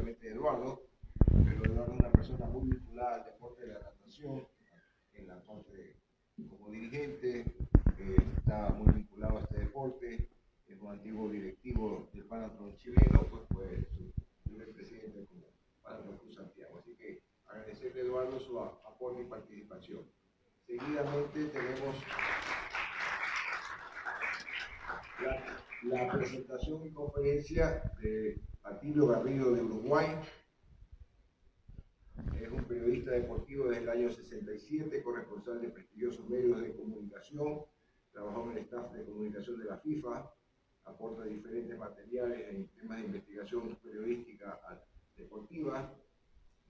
obviamente Eduardo, pero Eduardo es una persona muy vinculada al deporte de la natación, en la parte como dirigente, está muy vinculado a este deporte, es un antiguo directivo del Panatlón chileno, pues fue su primer presidente del Panatlón Club Santiago. Así que agradecerle a Eduardo su aporte y participación. Seguidamente tenemos la presentación y conferencia de Atilio Garrido de Uruguay. Es un periodista deportivo desde el año 67, corresponsal de prestigiosos medios de comunicación, trabajó en el staff de comunicación de la FIFA, aporta diferentes materiales en temas de investigación periodística deportiva,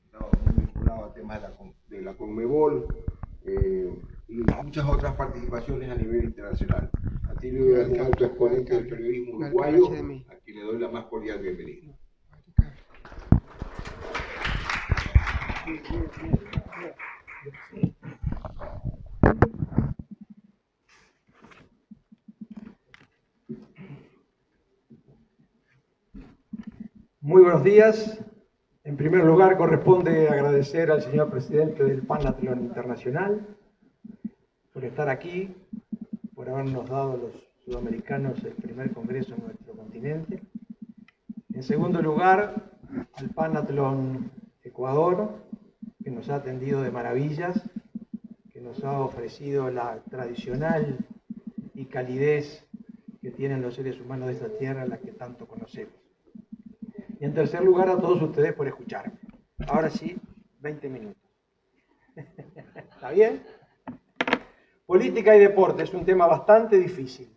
está muy vinculado a temas de la Conmebol y muchas otras participaciones a nivel internacional. Atilio es un alto exponente del periodismo uruguayo, a quien le doy la más cordial bienvenida. Muy buenos días. En primer lugar, corresponde agradecer al señor presidente del Panatlón Internacional por estar aquí, por habernos dado a los sudamericanos el primer congreso en nuestro continente. En segundo lugar, al Panatlón Ecuador, que nos ha atendido de maravillas, que nos ha ofrecido la tradicional y calidez que tienen los seres humanos de esta tierra, la que tanto conocemos. Y en tercer lugar, a todos ustedes por escucharme. Ahora sí, 20 minutos. ¿Está bien? Política y deporte es un tema bastante difícil,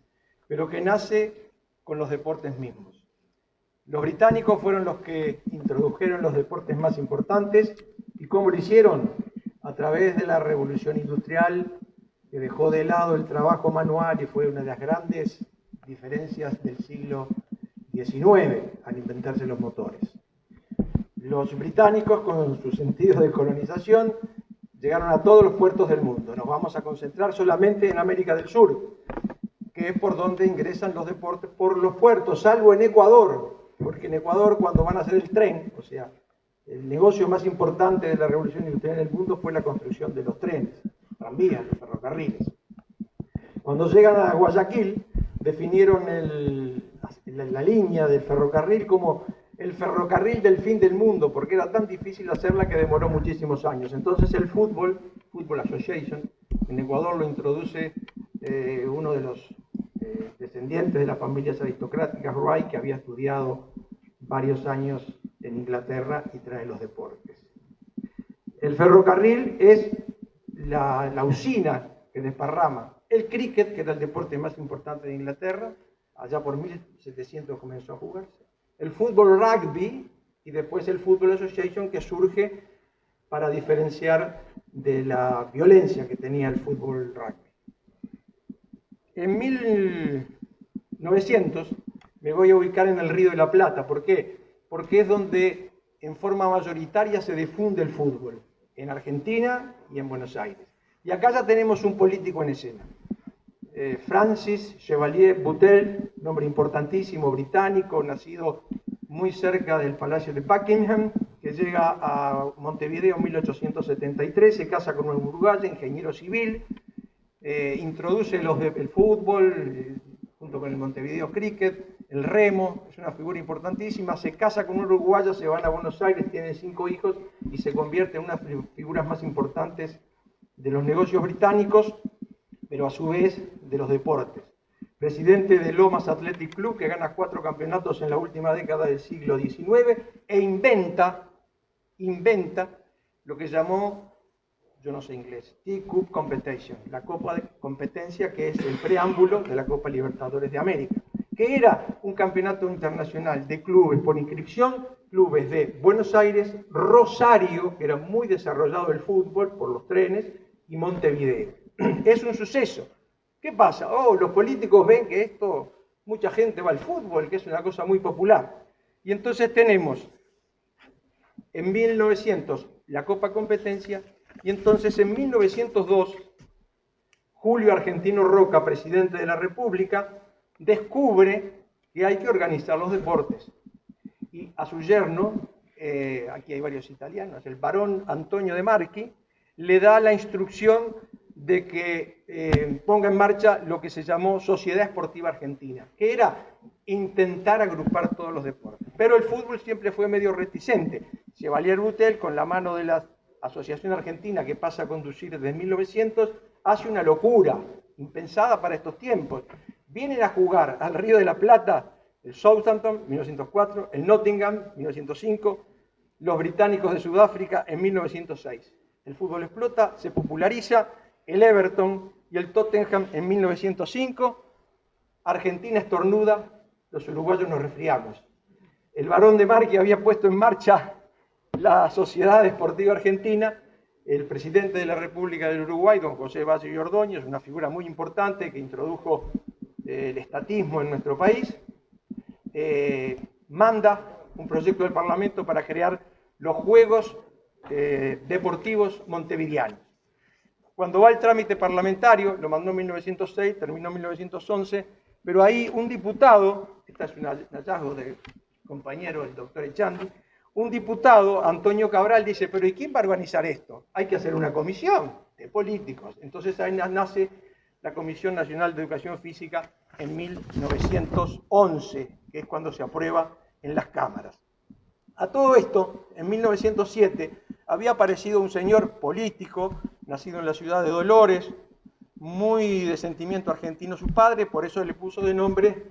pero que nace con los deportes mismos. Los británicos fueron los que introdujeron los deportes más importantes. ¿Y cómo lo hicieron? A través de la revolución industrial, que dejó de lado el trabajo manual y fue una de las grandes diferencias del siglo XIX al inventarse los motores. Los británicos, con su sentido de colonización, llegaron a todos los puertos del mundo. Nos vamos a concentrar solamente en América del Sur, que es por donde ingresan los deportes, por los puertos, salvo en Ecuador, porque en Ecuador, cuando van a hacer el tren, o sea, el negocio más importante de la revolución industrial en el mundo fue la construcción de los trenes, tranvías, los ferrocarriles. Cuando llegan a Guayaquil, definieron la línea del ferrocarril como el ferrocarril del fin del mundo, porque era tan difícil hacerla que demoró muchísimos años. Entonces el Football Association, en Ecuador lo introduce uno de los descendientes de las familias aristocráticas, Wright, que había estudiado varios años en Inglaterra y trae los deportes. El ferrocarril es la usina que desparrama. El cricket, que era el deporte más importante de Inglaterra, allá por 1700 comenzó a jugarse. El fútbol rugby y después el Football Association, que surge para diferenciar de la violencia que tenía el fútbol rugby. En 1900 me voy a ubicar en el Río de la Plata. ¿Por qué? Porque es donde en forma mayoritaria se difunde el fútbol, en Argentina y en Buenos Aires. Y acá ya tenemos un político en escena. Francis Chevalier Buttel, nombre importantísimo, británico, nacido muy cerca del Palacio de Buckingham, que llega a Montevideo en 1873, se casa con una uruguaya, ingeniero civil, introduce el fútbol, junto con el Montevideo Cricket, el remo, es una figura importantísima, se casa con una uruguaya, se van a Buenos Aires, tienen 5 hijos y se convierte en una de las figuras más importantes de los negocios británicos, pero a su vez de los deportes. Presidente de Lomas Athletic Club, que gana 4 campeonatos en la última década del siglo XIX, e inventa lo que llamó, yo no sé inglés, T-Cup Competition, la Copa de Competencia, que es el preámbulo de la Copa Libertadores de América, que era un campeonato internacional de clubes por inscripción, clubes de Buenos Aires, Rosario, que era muy desarrollado el fútbol por los trenes, y Montevideo. Es un suceso. ¿Qué pasa? Los políticos ven que esto, mucha gente va al fútbol, que es una cosa muy popular. Y entonces tenemos en 1900 la Copa Competencia, y entonces en 1902 Julio Argentino Roca, presidente de la República, descubre que hay que organizar los deportes. Y a su yerno, aquí hay varios italianos, el barón Antonio de Marchi, le da la instrucción de que ponga en marcha lo que se llamó Sociedad Esportiva Argentina, que era intentar agrupar todos los deportes. Pero el fútbol siempre fue medio reticente. Chevalier Boutel, con la mano de la Asociación Argentina, que pasa a conducir desde 1900, hace una locura impensada para estos tiempos. Vienen a jugar al Río de la Plata el Southampton, 1904, el Nottingham, 1905, los británicos de Sudáfrica en 1906. El fútbol explota, se populariza, el Everton y el Tottenham en 1905. Argentina estornuda, los uruguayos nos resfriamos. El barón de Marchi había puesto en marcha la Sociedad Esportiva Argentina. El presidente de la República del Uruguay, don José Valle y Ordóñez, una figura muy importante que introdujo el estatismo en nuestro país, manda un proyecto del Parlamento para crear los Juegos Deportivos Montevideanos. Cuando va el trámite parlamentario, lo mandó en 1906, terminó en 1911, pero ahí un diputado, este es un hallazgo del compañero, el doctor Echandi, un diputado, Antonio Cabral, dice, pero ¿y quién va a organizar esto? Hay que hacer una comisión de políticos. Entonces ahí nace la Comisión Nacional de Educación Física en 1911, que es cuando se aprueba en las cámaras. A todo esto, en 1907, había aparecido un señor político, nacido en la ciudad de Dolores, muy de sentimiento argentino su padre, por eso le puso de nombre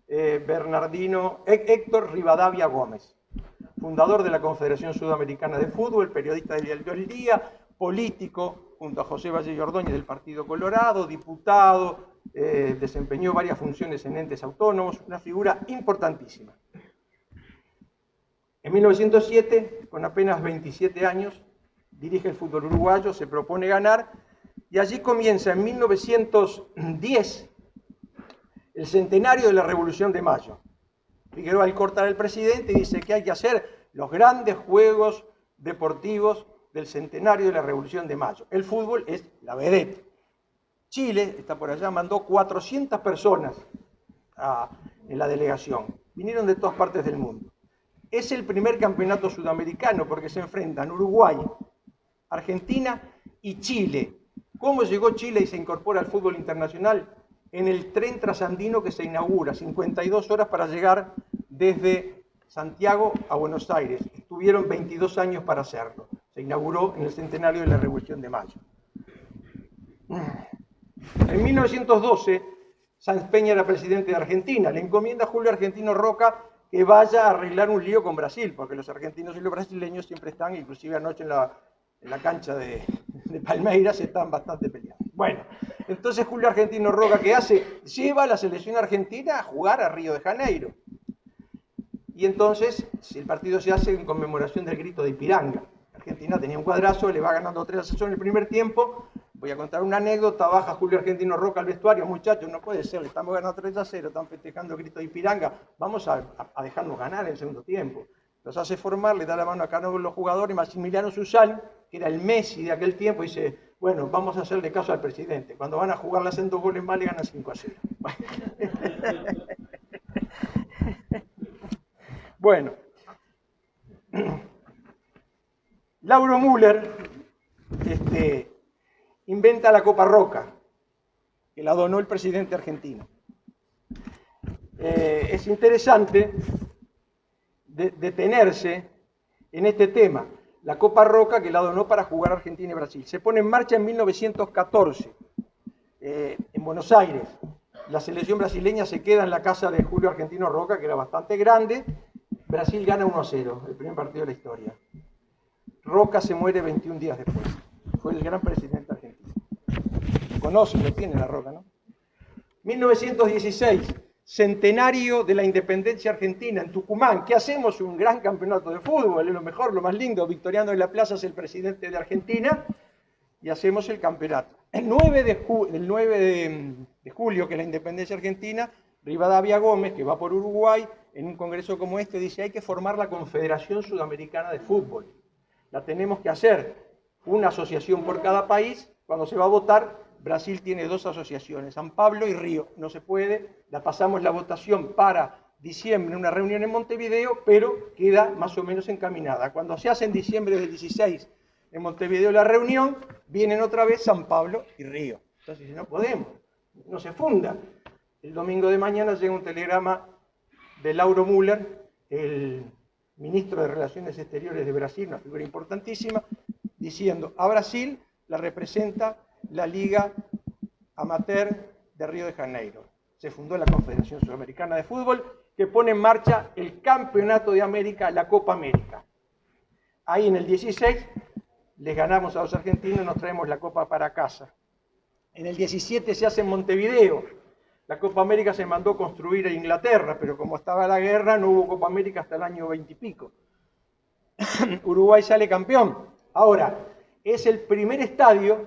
Héctor Rivadavia Gómez, fundador de la Confederación Sudamericana de Fútbol, periodista del diario El Día, político, junto a José Valle y Ordóñez del Partido Colorado, diputado, desempeñó varias funciones en entes autónomos, una figura importantísima. En 1907, con apenas 27 años, dirige el fútbol uruguayo, se propone ganar, y allí comienza en 1910 el centenario de la Revolución de Mayo. Figueroa Alcorta era el presidente y dice que hay que hacer los grandes juegos deportivos del centenario de la Revolución de Mayo. El fútbol es la vedette. Chile, está por allá, mandó 400 personas en la delegación. Vinieron de todas partes del mundo. Es el primer campeonato sudamericano porque se enfrentan Uruguay, Argentina y Chile. ¿Cómo llegó Chile y se incorpora al fútbol internacional? En el tren trasandino que se inaugura, 52 horas para llegar desde Santiago a Buenos Aires. Tuvieron 22 años para hacerlo. Se inauguró en el centenario de la Revolución de Mayo. En 1912, Sáenz Peña era presidente de Argentina. Le encomienda a Julio Argentino Roca que vaya a arreglar un lío con Brasil, porque los argentinos y los brasileños siempre están, inclusive anoche en la cancha de Palmeiras, están bastante peleados. Bueno, entonces Julio Argentino Roca, ¿qué hace? Lleva a la selección argentina a jugar a Río de Janeiro. Y entonces, si el partido se hace en conmemoración del grito de Ipiranga. Argentina tenía un cuadrazo, le va ganando 3-0 en el primer tiempo. Voy a contar una anécdota, baja Julio Argentino Roca al vestuario, muchachos, no puede ser, le estamos ganando 3-0, están festejando el grito de Ipiranga, vamos a dejarnos ganar en el segundo tiempo. Los hace formar, le da la mano a cada uno de los jugadores, Maximiliano Susán, que era el Messi de aquel tiempo, dice, bueno, vamos a hacerle caso al presidente, cuando van a jugar le hacen 2 goles más, le ganan 5-0. Bueno, Lauro Müller inventa la Copa Roca, que la donó el presidente argentino. Es interesante detenerse en este tema. La Copa Roca, que la donó para jugar Argentina y Brasil. Se pone en marcha en 1914, en Buenos Aires. La selección brasileña se queda en la casa de Julio Argentino Roca, que era bastante grande. Brasil gana 1-0, el primer partido de la historia. Roca se muere 21 días después. Fue el gran presidente argentino. Conocen, lo tiene la Roca, ¿no? 1916, centenario de la independencia argentina en Tucumán. ¿Qué hacemos? Un gran campeonato de fútbol, es lo mejor, lo más lindo. Victoriano de la Plaza es el presidente de Argentina y hacemos el campeonato. El 9 de julio, que es la independencia argentina, Rivadavia Gómez, que va por Uruguay, en un congreso como este, dice hay que formar la Confederación Sudamericana de Fútbol. La tenemos que hacer, una asociación por cada país. Cuando se va a votar, Brasil tiene 2 asociaciones, San Pablo y Río. No se puede, la pasamos la votación para diciembre una reunión en Montevideo, pero queda más o menos encaminada. Cuando se hace en diciembre del 16 en Montevideo la reunión, vienen otra vez San Pablo y Río. Entonces no podemos, no se funda. El domingo de mañana llega un telegrama de Lauro Müller, el ministro de Relaciones Exteriores de Brasil, una figura importantísima, diciendo: a Brasil la representa la Liga Amateur de Río de Janeiro. Se fundó la Confederación Sudamericana de Fútbol, que pone en marcha el Campeonato de América, la Copa América. Ahí en el 16 les ganamos a los argentinos y nos traemos la Copa para casa. En el 17 se hace en Montevideo. La Copa América se mandó construir en Inglaterra, pero como estaba la guerra, no hubo Copa América hasta el año 20 y pico. Uruguay sale campeón. Ahora, es el primer estadio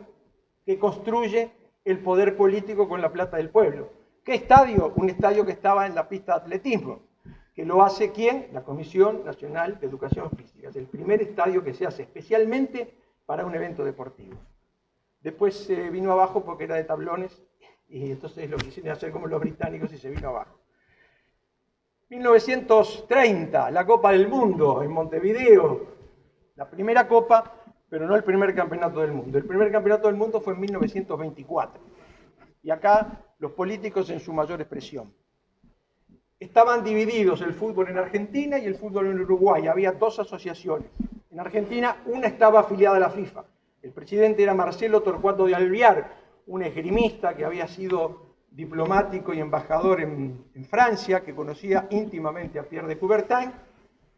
que construye el poder político con la plata del pueblo. ¿Qué estadio? Un estadio que estaba en la pista de atletismo. ¿Que lo hace quién? La Comisión Nacional de Educación Física. Es el primer estadio que se hace especialmente para un evento deportivo. Después se vino abajo porque era de tablones, y entonces lo quisieron hacer como los británicos y se vino abajo. 1930, la Copa del Mundo en Montevideo. La primera Copa, pero no el primer campeonato del mundo. El primer campeonato del mundo fue en 1924. Y acá los políticos en su mayor expresión. Estaban divididos el fútbol en Argentina y el fútbol en Uruguay. Había dos asociaciones. En Argentina una estaba afiliada a la FIFA. El presidente era Marcelo Torcuato de Alvear, un esgrimista que había sido diplomático y embajador en Francia, que conocía íntimamente a Pierre de Coubertin,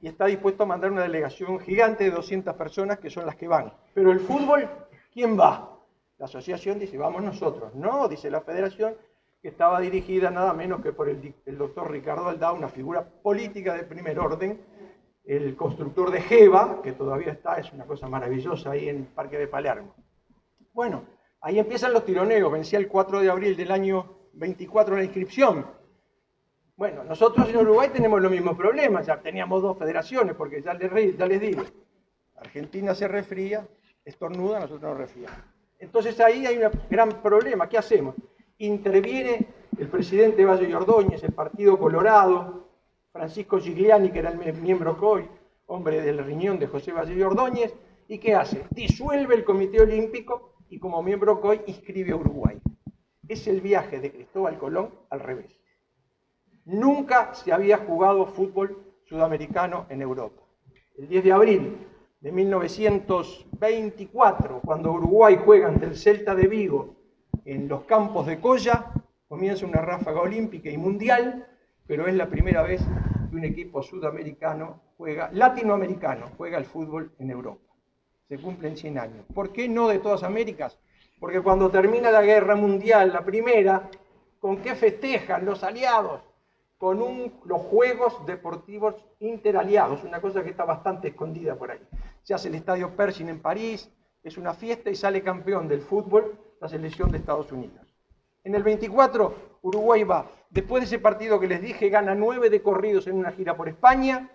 y está dispuesto a mandar una delegación gigante de 200 personas, que son las que van. Pero el fútbol, ¿quién va? La asociación dice: vamos nosotros. No, dice la federación, que estaba dirigida nada menos que por el doctor Ricardo Aldao, una figura política de primer orden, el constructor de Geva, que todavía está, es una cosa maravillosa ahí en el Parque de Palermo. Bueno, ahí empiezan los tironeos. Vencía el 4 de abril del año 24 la inscripción. Bueno, nosotros en Uruguay tenemos los mismos problemas, ya teníamos dos federaciones, porque ya les digo, Argentina se resfría, estornuda, nosotros nos resfriamos. Entonces ahí hay un gran problema. ¿Qué hacemos? Interviene el presidente Valle y Ordóñez, el Partido Colorado, Francisco Gigliani, que era el miembro COI, hombre del riñón de José Valle y Ordóñez, ¿y qué hace? Disuelve el Comité Olímpico y como miembro COI inscribe a Uruguay. Es el viaje de Cristóbal Colón al revés. Nunca se había jugado fútbol sudamericano en Europa. El 10 de abril de 1924, cuando Uruguay juega ante el Celta de Vigo en los campos de Coya, comienza una ráfaga olímpica y mundial, pero es la primera vez que un equipo sudamericano latinoamericano juega el fútbol en Europa. Se cumplen 100 años. ¿Por qué no de todas Américas? Porque cuando termina la guerra mundial, la primera, ¿con qué festejan los aliados? Con los Juegos Deportivos Interaliados, una cosa que está bastante escondida por ahí. Se hace el Estadio Pershing en París, es una fiesta y sale campeón del fútbol la selección de Estados Unidos. En el 24, Uruguay va, después de ese partido que les dije, gana 9 de corridos en una gira por España,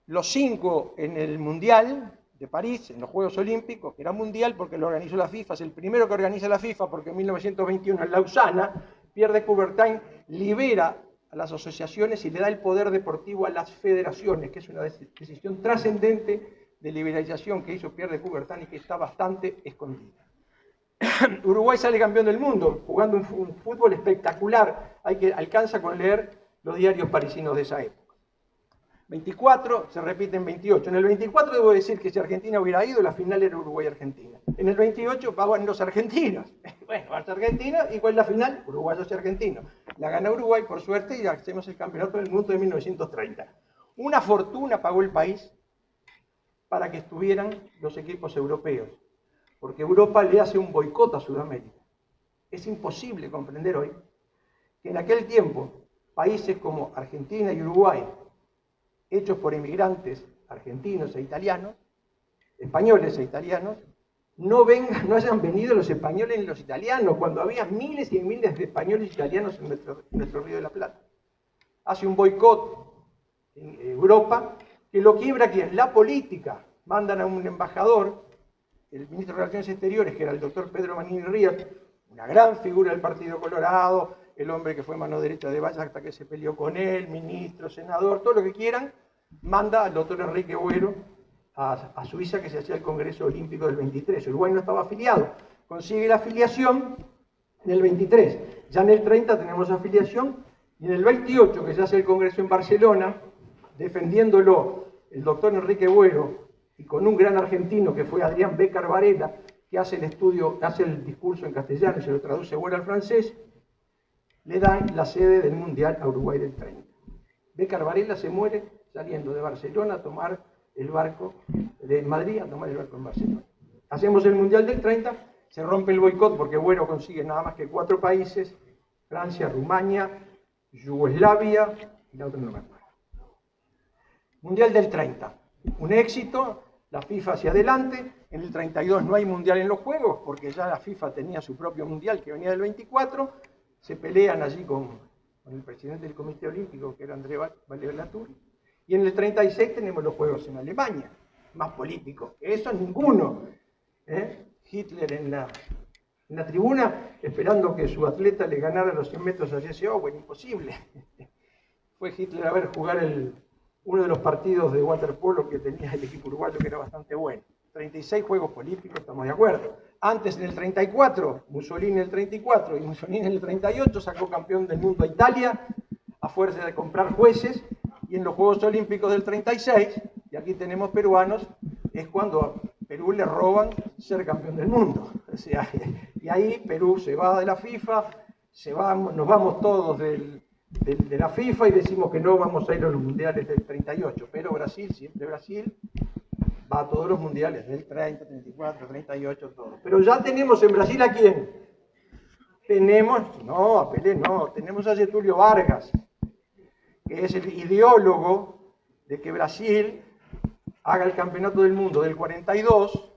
los 5 en el Mundial de París, en los Juegos Olímpicos, que era mundial porque lo organizó la FIFA, es el primero que organiza la FIFA porque en 1921 en Lausana, Pierre de Coubertin libera a las asociaciones y le da el poder deportivo a las federaciones, que es una decisión trascendente de liberalización que hizo Pierre de Coubertin y que está bastante escondida. Uruguay sale campeón del mundo, jugando un fútbol espectacular. Alcanza con leer los diarios parisinos de esa época. 24, se repite en 28. En el 24 debo decir que si Argentina hubiera ido, la final era Uruguay-Argentina. En el 28 van los argentinos. Bueno, vas a Argentina, ¿y cuál es la final? Uruguayos y argentinos. La gana Uruguay, por suerte, y hacemos el campeonato del mundo de 1930. Una fortuna pagó el país para que estuvieran los equipos europeos, porque Europa le hace un boicot a Sudamérica. Es imposible comprender hoy que en aquel tiempo países como Argentina y Uruguay, hechos por inmigrantes argentinos e italianos, españoles e italianos, no hayan venido los españoles ni los italianos, cuando había miles y miles de españoles e italianos en nuestro Río de la Plata. Hace un boicot en Europa que lo quiebra ¿quién? La política. Mandan a un embajador, el ministro de Relaciones Exteriores, que era el doctor Pedro Manini Ríos, una gran figura del Partido Colorado, el hombre que fue mano derecha de Valle hasta que se peleó con él, ministro, senador, todo lo que quieran, manda al doctor Enrique Buero a Suiza, que se hacía el Congreso Olímpico del 23. Uruguay no estaba afiliado, consigue la afiliación en el 23. Ya en el 30 tenemos afiliación, y en el 28, que se hace el Congreso en Barcelona, defendiéndolo el doctor Enrique Buero, y con un gran argentino que fue Adrián Bécquer Varela, que hace el discurso en castellano y se lo traduce Buero al francés, le dan la sede del Mundial a Uruguay del 30. Bécquer Varela se muere saliendo de Barcelona a tomar el barco de Madrid, a tomar el barco en Barcelona. Hacemos el Mundial del 30, se rompe el boicot porque Buero consigue nada más que 4 países, Francia, Rumania, Yugoslavia y la otra no me acuerdo. Mundial del 30, un éxito, la FIFA hacia adelante. En el 32 no hay mundial en los Juegos porque ya la FIFA tenía su propio mundial que venía del 24, se pelean allí con el presidente del Comité Olímpico, que era André Valle-Latour, y en el 36 tenemos los Juegos en Alemania, más políticos, eso ninguno. Hitler en la tribuna esperando que su atleta le ganara los 100 metros a Jesse Owens, imposible. Fue Hitler a ver jugar uno de los partidos de waterpolo que tenía el equipo uruguayo, que era bastante bueno. 36 Juegos Olímpicos, estamos de acuerdo. Antes, en el 34, Mussolini en el 34 y Mussolini en el 38 sacó campeón del mundo a Italia a fuerza de comprar jueces, y en los Juegos Olímpicos del 36, y aquí tenemos peruanos, es cuando a Perú le roban ser campeón del mundo. O sea, y ahí Perú se va de la FIFA, nos vamos todos de la FIFA y decimos que no vamos a ir a los mundiales del 38, pero Brasil, siempre Brasil, va a todos los mundiales, del 30, 34, 38, todo. Pero ya tenemos en Brasil ¿a quién? No, a Pelé no, tenemos a Getúlio Vargas, que es el ideólogo de que Brasil haga el campeonato del mundo del 42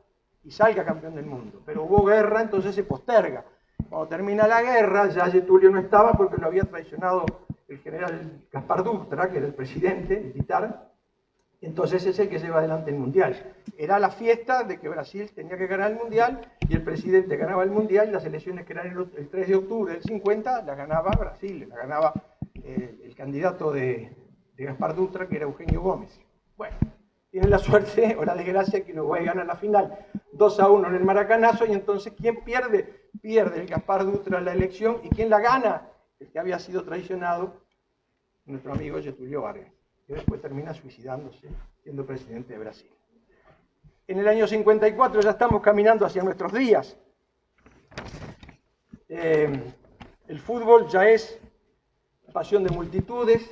y salga campeón del mundo. Pero hubo guerra, entonces se posterga. Cuando termina la guerra, ya Getúlio no estaba porque lo había traicionado el general Gaspar Dutra, que era el presidente militar. Entonces es el que lleva adelante el mundial. Era la fiesta de que Brasil tenía que ganar el mundial y el presidente ganaba el mundial, y las elecciones que eran el 3 de octubre del 50 las ganaba Brasil, la ganaba el candidato de Gaspar Dutra, que era Eugenio Gómez. Bueno, tienen la suerte o la desgracia que Uruguay gana la final 2-1 en el Maracanazo, y entonces ¿quién pierde? Pierde el Gaspar Dutra la elección, y ¿quién la gana? El que había sido traicionado, nuestro amigo Getúlio Vargas, que después termina suicidándose siendo presidente de Brasil. En el año 54 ya estamos caminando hacia nuestros días. El fútbol ya es pasión de multitudes.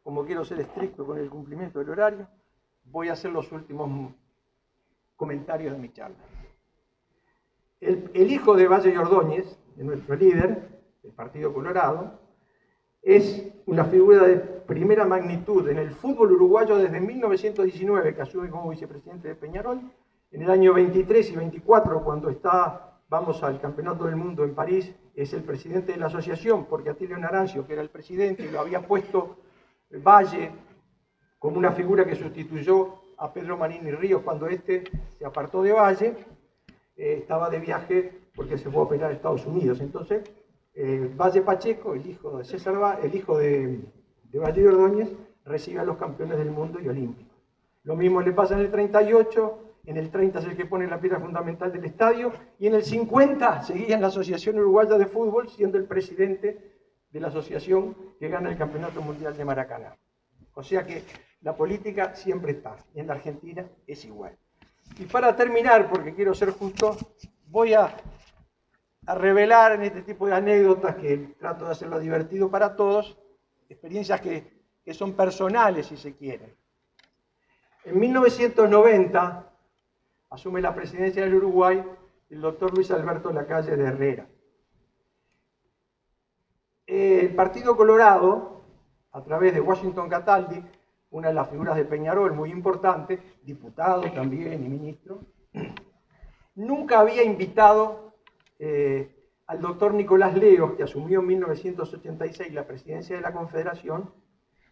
Como quiero ser estricto con el cumplimiento del horario, voy a hacer los últimos comentarios de mi charla. El hijo de Valle y Ordóñez, de nuestro líder, del Partido Colorado, es una figura de primera magnitud en el fútbol uruguayo desde 1919, que asume como vicepresidente de Peñarol. En el año 23 y 24, cuando vamos al Campeonato del Mundo en París, es el presidente de la asociación, porque Atilio Narancio, que era el presidente, lo había puesto Valle como una figura que sustituyó a Pedro Marini Ríos cuando éste se apartó de Valle, estaba de viaje porque se fue a operar a Estados Unidos. Entonces, Valle Pacheco, el hijo de Valle y Ordóñez, recibe a los campeones del mundo y olímpicos. Lo mismo le pasa en el 38, en el 30 es el que pone la piedra fundamental del estadio, y en el 50 seguía en la Asociación Uruguaya de Fútbol, siendo el presidente de la asociación que gana el Campeonato Mundial de Maracaná. O sea que la política siempre está, y en la Argentina es igual. Y para terminar, porque quiero ser justo, voy a revelar en este tipo de anécdotas, que trato de hacerlo divertido para todos, experiencias que son personales, si se quiere. En 1990 asume la presidencia del Uruguay el doctor Luis Alberto Lacalle de Herrera. El Partido Colorado, a través de Washington Cataldi, una de las figuras de Peñarol muy importante, diputado también y ministro, nunca había invitado al doctor Nicolás Leos, que asumió en 1986 la presidencia de la Confederación,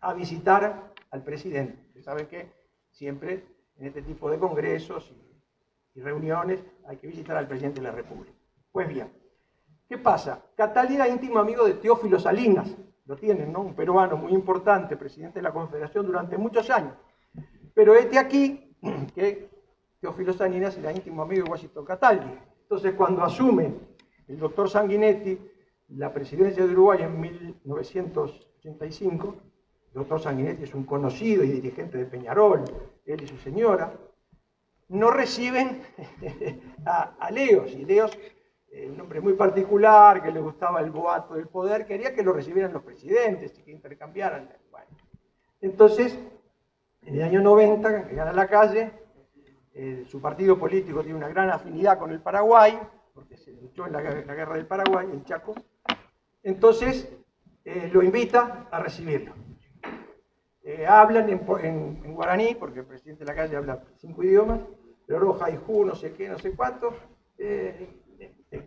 a visitar al presidente. Ustedes saben que siempre en este tipo de congresos y reuniones hay que visitar al presidente de la República. Pues bien, ¿Qué pasa? Cataldi era íntimo amigo de Teófilo Salinas, lo tienen, ¿no? Un peruano muy importante, presidente de la Confederación durante muchos años. Pero este aquí, que Teófilo Salinas era íntimo amigo de Washington Cataldi. Entonces, cuando asume el doctor Sanguinetti la presidencia de Uruguay en 1985, el doctor Sanguinetti es un conocido y dirigente de Peñarol, él y su señora, no reciben a Leos, y Leos, un hombre muy particular, que le gustaba el boato del poder, quería que lo recibieran los presidentes y que intercambiaran. Bueno. Entonces, en el año 90, que gana Lacalle, su partido político tiene una gran afinidad con el Paraguay, porque se luchó en la guerra del Paraguay, en Chaco, entonces lo invita a recibirlo. Hablan en guaraní, porque el presidente de Lacalle habla 5 idiomas, Roja, Ijú, no sé qué, no sé cuánto.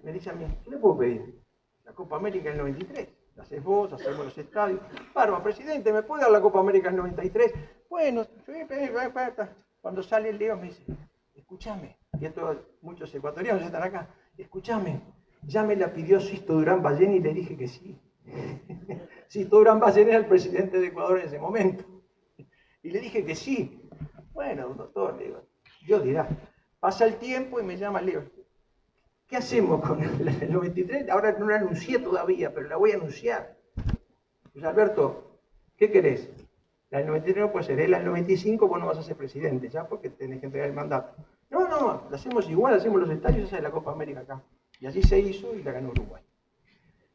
Me dice a mí, ¿qué le puedo pedir? La Copa América del 93. La haces vos, hacemos los estadios. Barba, presidente, ¿me puede dar la Copa América del 93? Bueno, cuando sale el Leo me dice, escúchame, y esto muchos ecuatorianos están acá, escúchame, ya me la pidió Sisto Durán Ballén y le dije que sí. Sisto Durán Ballén era el presidente de Ecuador en ese momento. Y le dije que sí. Bueno, doctor, le digo, Dios dirá. Pasa el tiempo y me llama Leo. ¿Qué hacemos con el 93? Ahora no la anuncié todavía, pero la voy a anunciar. Pues Alberto, ¿qué querés? La del 93 no puede ser, la del 95 vos no vas a ser presidente, ya porque tenés que entregar el mandato. No, la hacemos igual, hacemos los estadios, esa es la Copa América acá. Y así se hizo y la ganó Uruguay.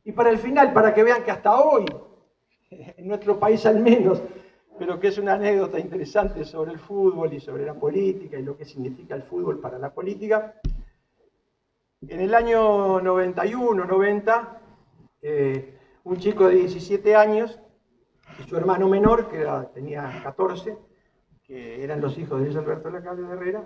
Y para el final, para que vean que hasta hoy, en nuestro país al menos, pero que es una anécdota interesante sobre el fútbol y sobre la política y lo que significa el fútbol para la política, en el año 91-90, un chico de 17 años y su hermano menor, que tenía 14, que eran los hijos de Luis Alberto Lacalle de Herrera,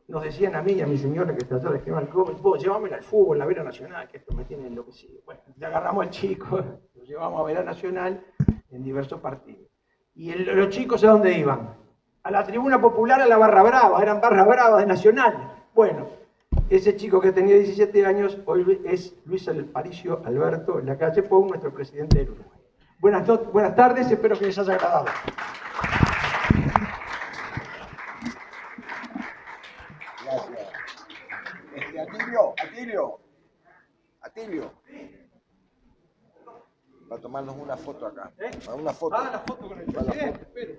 nos decían a mí y a mi señora, que está allá de esquema del Gómez, vos llévamela al fútbol, la Vera Nacional, que esto me tiene enloquecido. Bueno, le agarramos al chico, lo llevamos a Vera Nacional en diversos partidos. Y los chicos, ¿a dónde iban? A la tribuna popular, a la Barra Brava, eran Barra Brava de Nacional. Bueno, ese chico que tenía 17 años hoy es Luis Aparicio Alberto Lacalle Pou, nuestro presidente del Uruguay. Buenas tardes, espero que les haya agradado. Gracias. Atilio. Va a tomarnos una foto acá. ¿Eh? Una foto. Ah, la foto con el presidente, espere.